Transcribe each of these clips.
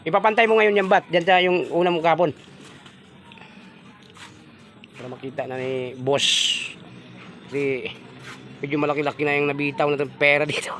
Ipapantay mo ngayon yan bat. Diyan sa yung una mong kapon. Para makita na ni boss. Kasi medyo malaki-laki na yung nabitaw na itong pera dito.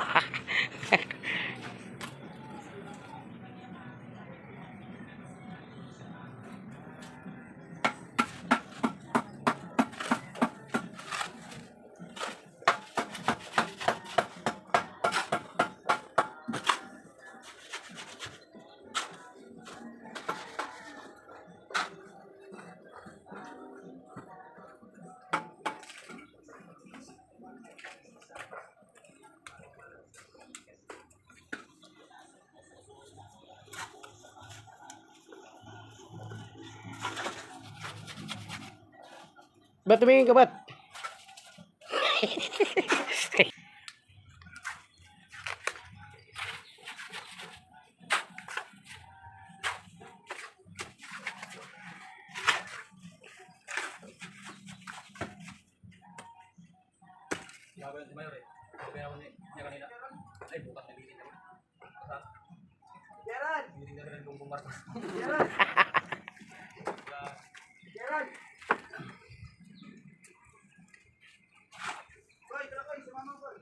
Ba't tumingin ka ba't? Gagawin si Mayor eh. Sabi ako niya kanina. Ay, bukas na meeting naman. Gerard! Meeting na rin ng Bongbong Marcos. Gerard! Gerard! Koy, tara koy, sumama koy.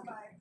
Bye.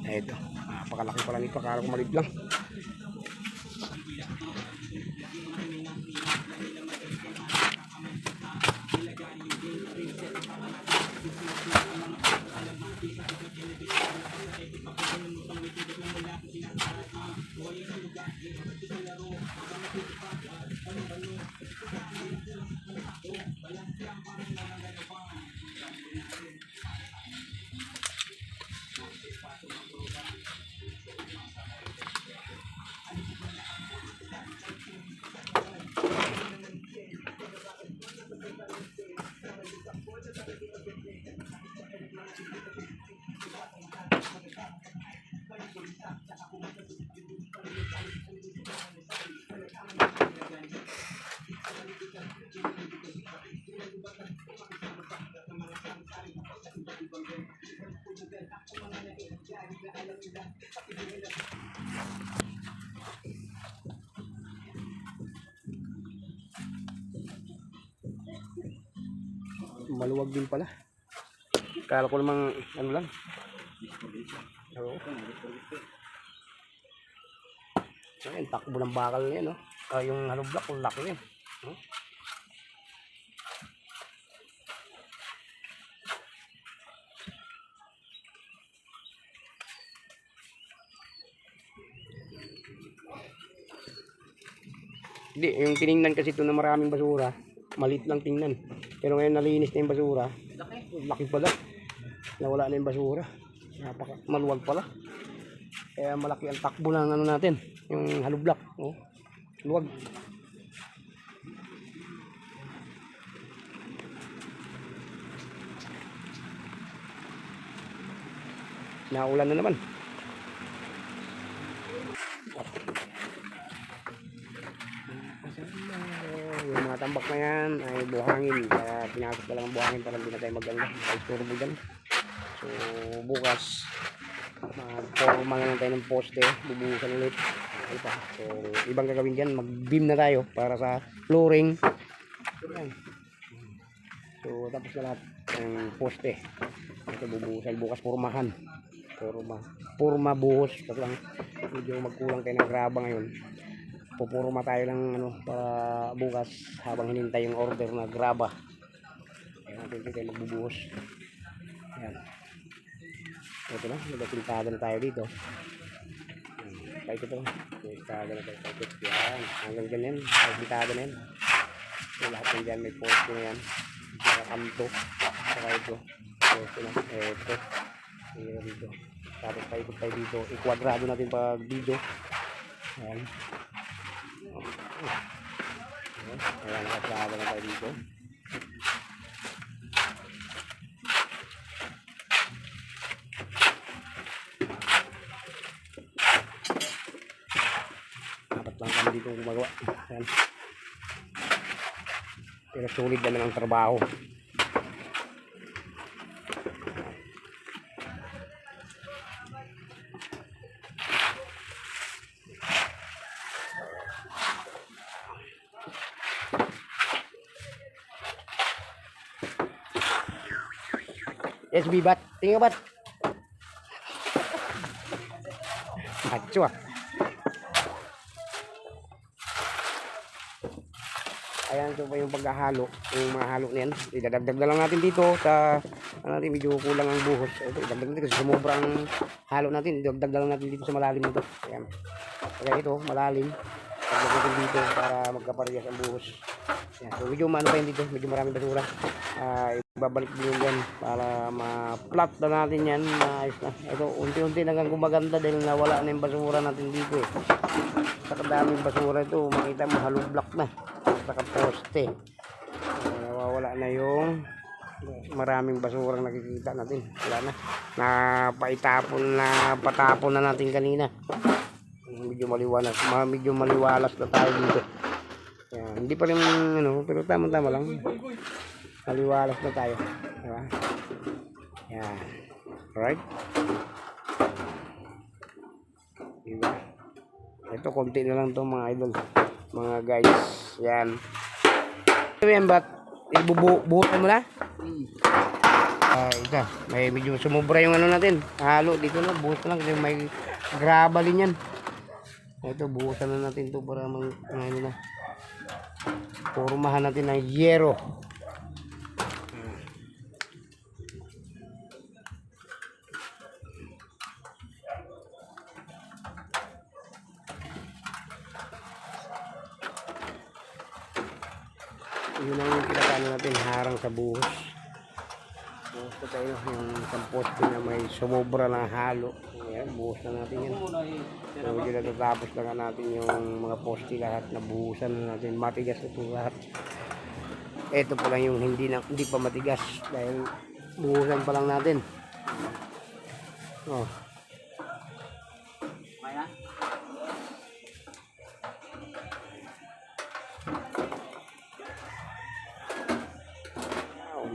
Ito, napakalaki pala nito, akala ko maliit lang. Maluwag din pala. Kala ko namang ano lang. Oo. Ayun, takbo ng bakal na yan, no? Yung hollow block, yung laki yan. No? Hindi, yung tiningnan kasi ito na maraming basura, maliit lang tingnan. Pero ngayon nalinis na yung basura. Laki pala. Nawala na yung basura. Napaka maluwag pala. Kaya malaki ang takbo ng ano natin, yung hollow block. Oh, luwag. Naulan na naman. Yung mga tambak na yan ay buhangin. Kaya pinasok na lang ang buhangin para hindi na tayo maganda. Ay turbo dyan. So bukas Forma na lang tayo ng poste, bubuhusan ulit. Ano pa? So, ibang gagawin dyan, mag-beam na tayo para sa flooring. Ayan. So, tapos na lahat ng poste. Ito bubuhusan, bukas formahan. Forma buhos. Kasi lang, medyo magkulang tayo ng graba ngayon. Pupurma tayo ng ano, para bukas habang hinintay yung order na graba. Ayan, natin tayo magbubuhos. Ayan. Ito na, nagpintada na tayo dito. Paikot ito. Pintada na tayo. Paikot. Yan. Hanggang dyan yan. Pintada na yan. So, lahat ng dyan may poste na yan. Saka kanto. Saka ito. Poste na. Ito. Ayan dito. Tapos paikot tayo dito. I-quadrado natin pag video. Ayan. Ayan. Nakatrado na tayo dito. Lang kami dito gumagawa. Ayan. Pero sulit naman ang trabaho. SB bat, tingnan bat. Macho ah. Ayan, ito pa yung paghahalo, yung mga halo niyan. Idadagdag na lang natin dito sa natin medyo kulang ang buhos. Ito, idagdag natin kasi sumobra ang halo natin. Idagdag na lang natin dito sa malalim nito. Ayan. Kaya ito, malalim. Idagdag natin dito para magkaparehas ang buhos. Ayan. So, medyo maano pa yun dito, medyo maraming basura. Ibabalik din yun dyan para ma-flat na natin yan. Maayos na. Ito, unti-unti nagang gumaganda dahil nawala na yung basura natin dito eh. Sa kadaming basura ito, makita mo hollow block na. Saka poste. Nawawala na yung maraming basurang nakikita natin. Wala na. Patapon na natin kanina. Medyo maliwalas na tayo dito. Ayan. Hindi pa rin ano, pero tama-tama lang. Maliwalas na tayo. Diba? Ayan. Alright. Diba? Ito, konti na lang to mga idol. Mga guys. Yan. Ito yan, ba't ibubuhusan mo na? Ito. May medyo sumubra yung ano natin. Halo dito na. Buhos na lang. Kasi may grabalin yan. Ito, buhusan na natin to para ano na. Formahan natin ng yero. Yun ang pinakano natin, harang sa buhos. Buhos na tayo yung isang poste na may sumobra ng halo. Ayan, buhos na natin yan. So, hindi natatapos lang natin yung mga poste lahat na buhusan na natin. Matigas ito lahat. Ito pa lang yung hindi pa matigas dahil buhusan pa lang natin. Oh.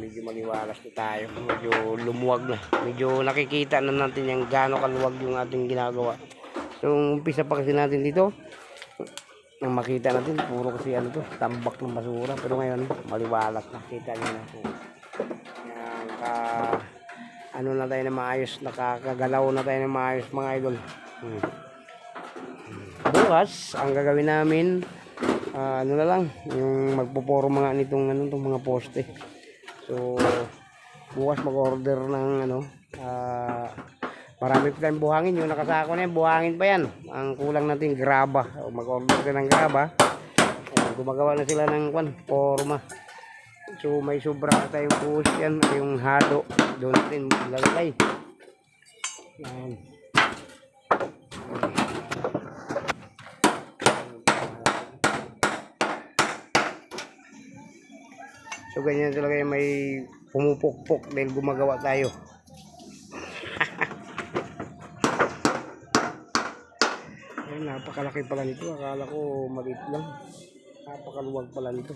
Medyo maliwalas na tayo, medyo lumuwag na, medyo nakikita na natin yung gaano kaluwag yung ating ginagawa. So umpisa pa kasi natin dito, nang makita natin puro kasi ano to, tambak ng basura, pero ngayon maliwalas na, kita nyo na. Yan, ano na tayo na maayos, nakakagalaw na tayo na maayos mga idol. Bukas ang gagawin namin, ano na lang, yung magpo-forma nga nitong ano, itong mga poste. So bukas mag-order ng ano, marami pa tayong buhangin. Yung nakasako na yan, buhangin pa yan. Ang kulang natin graba. Mag-order ka ng graba. Gumagawa na sila ng forma. So may sobra na tayong puhos yan, yung halo doon natin lalagay. Yan. So ganyan talaga yung may pumupukpok dahil gumagawa tayo. Ay, napakalaki pala nito. Akala ko maliit lang. Napakaluwag pala nito.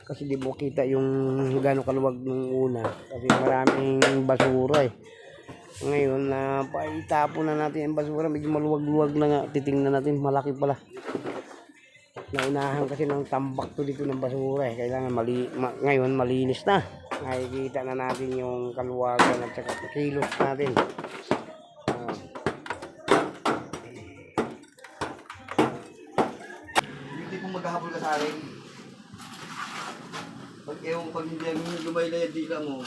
Kasi di mo kita yung gano'ng kaluwag nung una. Kasi maraming basura eh. Ngayon na paitapon na natin ang basura. Medyo maluwag-luwag na nga. Titingnan natin. Malaki pala. Naunahan kasi ng tambak to dito ng basura eh. Kailangan ngayon malinis na. Nakikita na natin yung kaluwagan at saka kilos natin. Hindi kung maghahabol ka sa akin. Pag hindi ang lumaylay ang dila mo.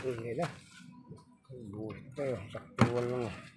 Hindi na. Buti. Saktuan lang.